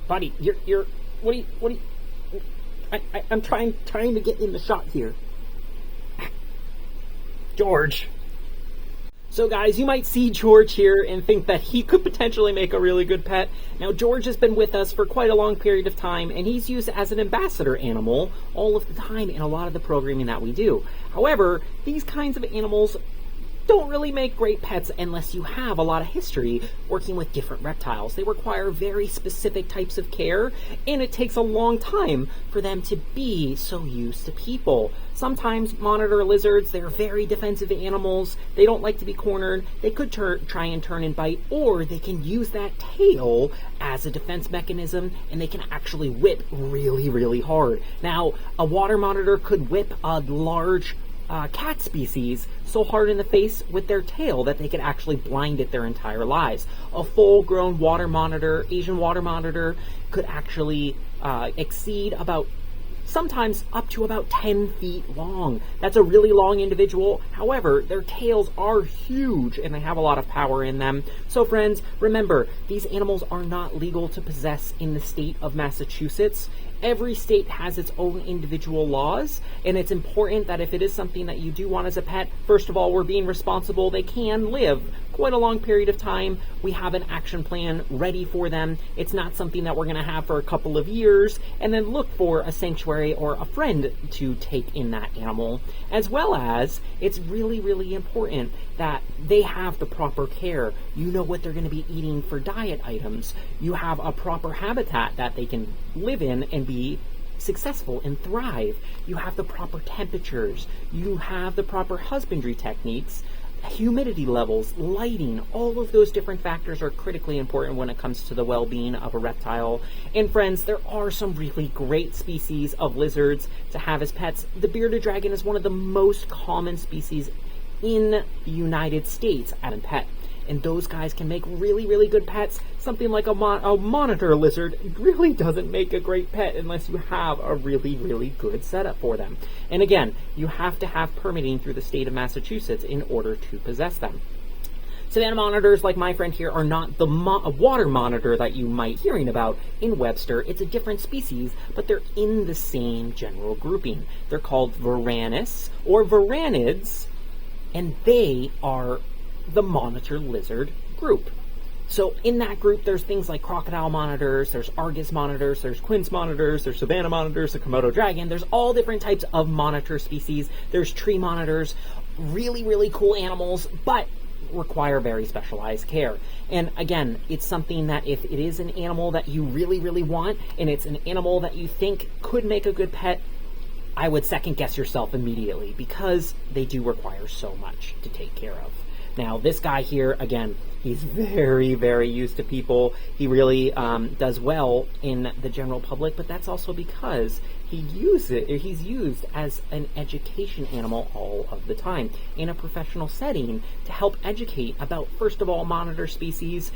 Buddy, what are you, I'm trying to get in the shot here. George. So guys, you might see George here and think that he could potentially make a really good pet. Now George has been with us for quite a long period of time, and he's used as an ambassador animal all of the time in a lot of the programming that we do. However, these kinds of animals don't really make great pets unless you have a lot of history working with different reptiles. They require very specific types of care, and it takes a long time for them to be so used to people. Sometimes monitor lizards, they're very defensive animals. They don't like to be cornered. They could try and turn and bite, or they can use that tail as a defense mechanism, and they can actually whip really, really hard. Now, a water monitor could whip a large cat species so hard in the face with their tail that they could actually blind it their entire lives. A full-grown water monitor, Asian water monitor, could actually exceed about sometimes up to about 10 feet long. That's a really long individual. However, their tails are huge and they have a lot of power in them. So friends, remember, these animals are not legal to possess in the state of Massachusetts. Every state has its own individual laws, and it's important that if it is something that you do want as a pet, first of all, we're being responsible. They can live quite a long period of time. We have an action plan ready for them. It's not something that we're going to have for a couple of years and then look for a sanctuary or a friend to take in that animal. As well as, it's really, really important that they have the proper care. You know what they're going to be eating for diet items. You have a proper habitat that they can live in and be successful and thrive. You have the proper temperatures. You have the proper husbandry techniques. Humidity levels, lighting, all of those different factors are critically important when it comes to the well-being of a reptile. And friends, there are some really great species of lizards to have as pets. The bearded dragon is one of the most common species in the United States as a pet. And those guys can make really, really good pets. Something like a monitor lizard really doesn't make a great pet unless you have a really, really good setup for them. And again, you have to have permitting through the state of Massachusetts in order to possess them. Savannah monitors, like my friend here, are not the water monitor that you might be hearing about in Webster. It's a different species, but they're in the same general grouping. They're called varanus or varanids, and they are the monitor lizard group. So in that group, there's things like crocodile monitors, there's Argus monitors, there's Quince monitors, there's Savannah monitors, the Komodo dragon. There's all different types of monitor species. There's tree monitors, really, really cool animals, but require very specialized care. And again, it's something that if it is an animal that you really, really want, and it's an animal that you think could make a good pet, I would second guess yourself immediately, because they do require so much to take care of. Now, this guy here, again, he's very, very used to people. He really does well in the general public, but that's also because he's used as an education animal all of the time in a professional setting to help educate about, first of all, monitor species,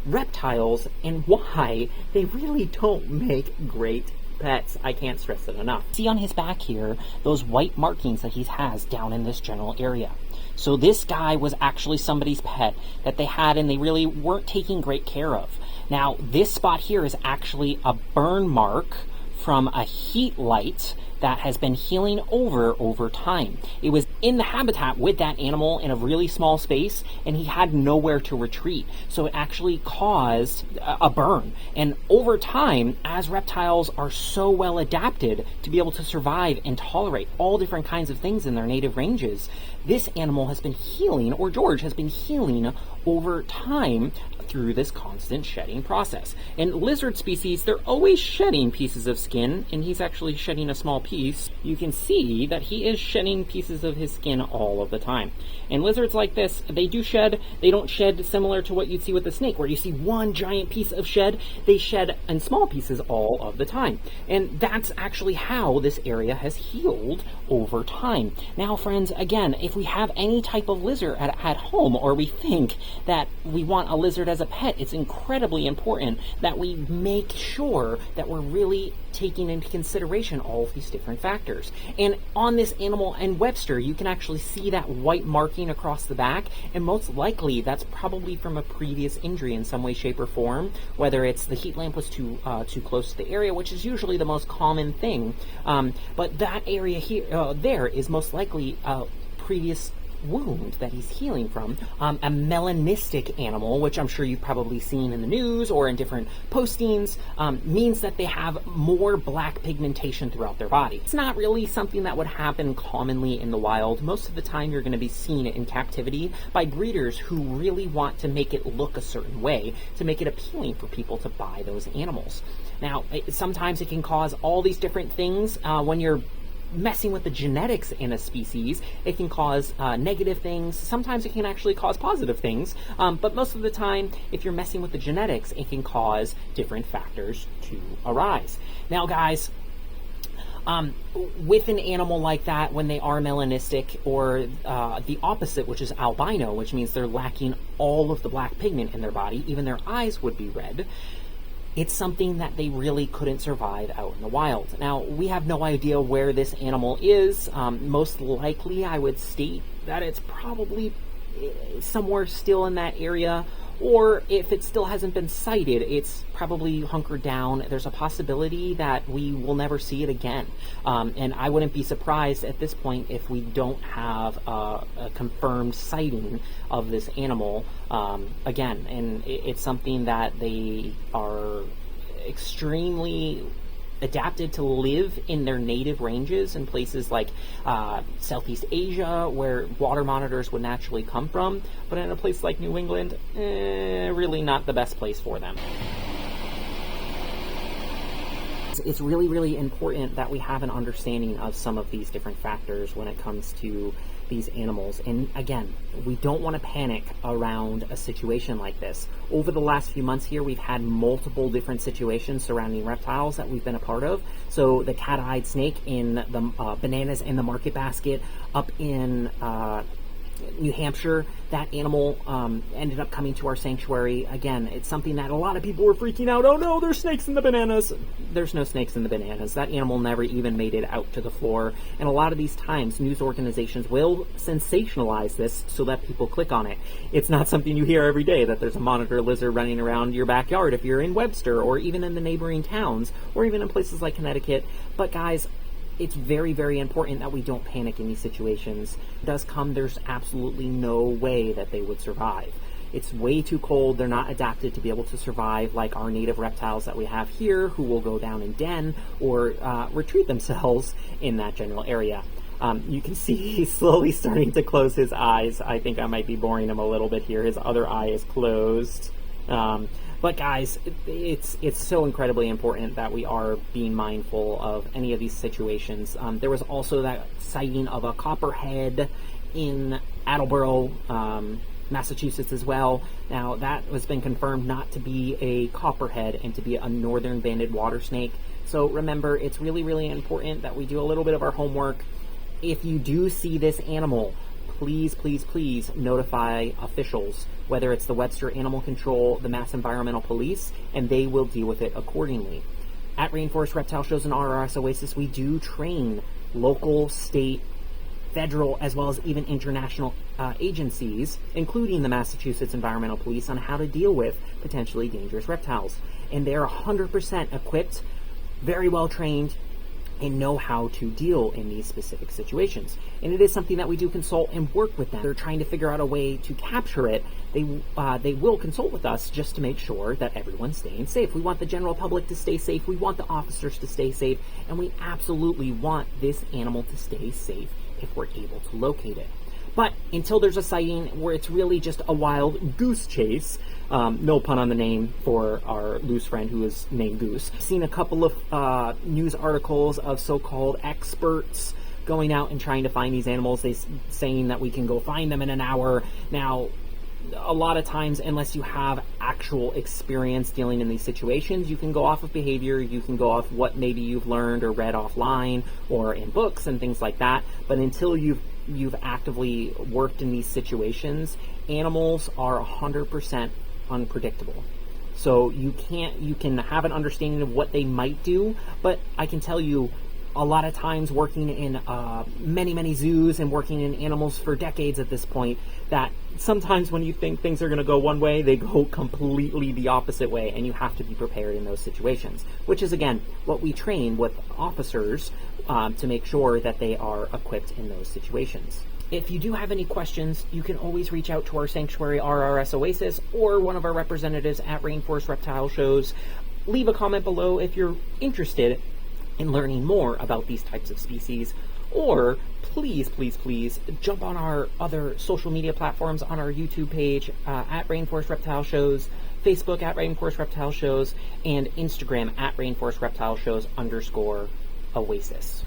reptiles, and why they really don't make great pets. I can't stress it enough. See on his back here, those white markings that he has down in this general area. So this guy was actually somebody's pet that they had and they really weren't taking great care of. Now, this spot here is actually a burn mark from a heat light that has been healing over time. It was in the habitat with that animal in a really small space, and he had nowhere to retreat. So it actually caused a burn. And over time, as reptiles are so well adapted to be able to survive and tolerate all different kinds of things in their native ranges, this animal has been healing, or George has been healing over time through this constant shedding process. And lizard species, they're always shedding pieces of skin, and he's actually shedding a small piece. You can see that he is shedding pieces of his skin all of the time. And lizards like this, they do shed. They don't shed similar to what you'd see with a snake, where you see one giant piece of shed. They shed in small pieces all of the time. And that's actually how this area has healed over time. Now, friends, again, if we have any type of lizard at home, or we think that we want a lizard as as a pet, it's incredibly important that we make sure that we're really taking into consideration all of these different factors. And on this animal and Webster, you can actually see that white marking across the back, and most likely that's probably from a previous injury in some way, shape, or form, whether it's the heat lamp was too close to the area, which is usually the most common thing. But that area here, there is most likely a previous wound that he's healing from. A melanistic animal, which I'm sure you've probably seen in the news or in different postings, means that they have more black pigmentation throughout their body. It's not really something that would happen commonly in the wild. Most of the time you're going to be seeing it in captivity by breeders who really want to make it look a certain way to make it appealing for people to buy those animals. Now, sometimes it can cause all these different things. When you're messing with the genetics in a species, it can cause negative things. Sometimes it can actually cause positive things, but most of the time, if you're messing with the genetics, it can cause different factors to arise. Now, guys, with an animal like that, when they are melanistic, or the opposite, which is albino, which means they're lacking all of the black pigment in their body, even their eyes would be red, it's something that they really couldn't survive out in the wild. Now, we have no idea where this animal is. Most likely, I would state that it's probably somewhere still in that area, or if it still hasn't been sighted, it's probably hunkered down. There's a possibility that we will never see it again. And I wouldn't be surprised at this point if we don't have a confirmed sighting of this animal again. And it's something that they are extremely adapted to live in their native ranges in places like Southeast Asia, where water monitors would naturally come from, but in a place like New England, really not the best place for them. It's really, really important that we have an understanding of some of these different factors when it comes to these animals. And again, we don't want to panic around a situation like this. Over the last few months here, we've had multiple different situations surrounding reptiles that we've been a part of. So the cat-eyed snake in the bananas in the market basket up in New Hampshire, that animal ended up coming to our sanctuary. Again, it's something that a lot of people were freaking out. Oh no, there's snakes in the bananas. There's no snakes in the bananas. That animal never even made it out to the floor. And a lot of these times, news organizations will sensationalize this so that people click on it. It's not something you hear every day, that there's a monitor lizard running around your backyard if you're in Webster, or even in the neighboring towns, or even in places like Connecticut. But guys, it's very, very important that we don't panic in these situations. It does come, there's absolutely no way that they would survive. It's way too cold. They're not adapted to be able to survive like our native reptiles that we have here, who will go down and den or retreat themselves in that general area. You can see he's slowly starting to close his eyes. I think I might be boring him a little bit here. His other eye is closed. But guys, it's so incredibly important that we are being mindful of any of these situations. There was also that sighting of a copperhead in Attleboro, Massachusetts as well. Now that has been confirmed not to be a copperhead and to be a northern banded water snake. So remember, it's really, really important that we do a little bit of our homework. If you do see this animal, please, please, please notify officials, whether it's the Webster Animal Control, the Mass Environmental Police, and they will deal with it accordingly. At Rainforest Reptile Shows and RRS Oasis, we do train local, state, federal, as well as even international agencies, including the Massachusetts Environmental Police, on how to deal with potentially dangerous reptiles. And they're 100% equipped, very well trained, and know how to deal in these specific situations. And it is something that we do consult and work with them. They're trying to figure out a way to capture it. They will consult with us just to make sure that everyone's staying safe. We want the general public to stay safe. We want the officers to stay safe. And we absolutely want this animal to stay safe if we're able to locate it. But until there's a sighting where it's really just a wild goose chase, no pun on the name for our loose friend who is named Goose. I've seen a couple of news articles of so-called experts going out and trying to find these animals, saying that we can go find them in an hour. Now, a lot of times, unless you have actual experience dealing in these situations, you can go off of behavior, you can go off what maybe you've learned or read offline or in books and things like that. But until you've actively worked in these situations, animals are 100% unpredictable. So you can have an understanding of what they might do, but I can tell you, a lot of times working in many zoos and working in animals for decades at this point, that sometimes when you think things are going to go one way, they go completely the opposite way, and you have to be prepared in those situations, which is, again, what we train with officers to make sure that they are equipped in those situations. If you do have any questions, you can always reach out to our sanctuary RRS Oasis or one of our representatives at Rainforest Reptile Shows. Leave a comment below if you're interested in learning more about these types of species, or please jump on our other social media platforms, on our YouTube page at Rainforest Reptile Shows, Facebook at Rainforest Reptile Shows, and Instagram at Rainforest Reptile Shows _Oasis.